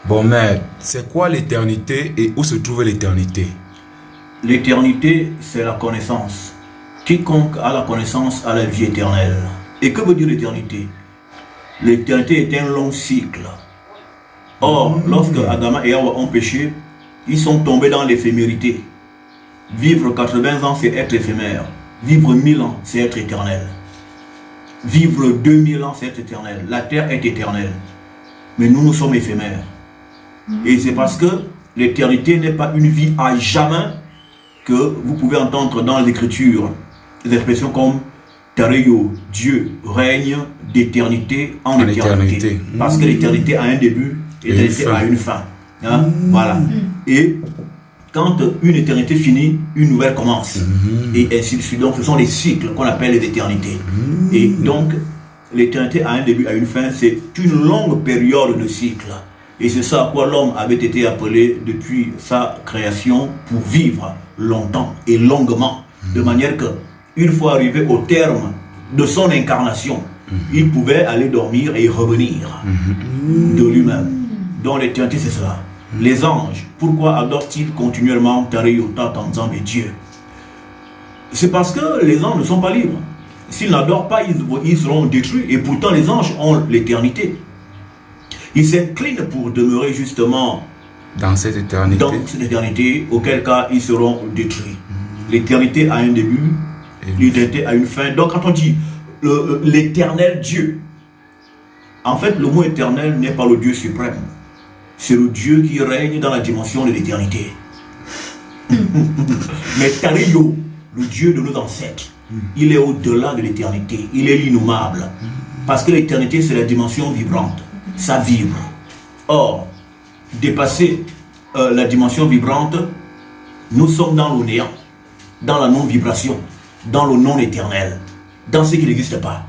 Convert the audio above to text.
Bon, mais c'est quoi l'éternité et où se trouve l'éternité? L'éternité, c'est la connaissance. Quiconque a la connaissance a la vie éternelle. Et que veut dire l'éternité? L'éternité est un long cycle. Or, lorsque Adam et Ève ont péché, ils sont tombés dans l'éphémérité. Vivre 80 ans, c'est être éphémère. Vivre 1000 ans, c'est être éternel. Vivre 2000 ans, c'est être éternel. La terre est éternelle. Mais nous, nous sommes éphémères. Et c'est parce que l'éternité n'est pas une vie à jamais que vous pouvez entendre dans l'écriture des expressions comme Tareyo, Dieu règne d'éternité en éternité. Parce que l'éternité a un début, l'éternité a une fin. Hein? Voilà. Et quand une éternité finit, une nouvelle commence. Et ainsi de suite. Donc ce sont les cycles qu'on appelle les éternités. Et donc l'éternité a un début, a une fin. C'est une longue période de cycle. Et c'est ça à quoi l'homme avait été appelé depuis sa création pour vivre longtemps et longuement. De manière que, une fois arrivé au terme de son incarnation, il pouvait aller dormir et revenir de lui-même. Donc l'éternité, c'est cela. Les anges, pourquoi adorent-ils continuellement Tareyo, Tatanzan et Dieu? C'est parce que les anges ne sont pas libres. S'ils n'adorent pas, ils seront détruits. Et pourtant, les anges ont l'éternité. Ils s'inclinent pour demeurer justement dans cette éternité, auquel cas ils seront détruits. L'éternité a un début, l'éternité a une fin. Donc quand on dit l'éternel Dieu, en fait le mot éternel n'est pas le Dieu suprême. C'est le Dieu qui règne dans la dimension de l'éternité. Mais Tareyo, le Dieu de nos ancêtres, il est au-delà de l'éternité. Il est l'innommable. Parce que l'éternité, c'est la dimension vibrante. Ça vibre. Or, dépasser la dimension vibrante, nous sommes dans le néant, dans la non-vibration, dans le non-éternel, dans ce qui n'existe pas.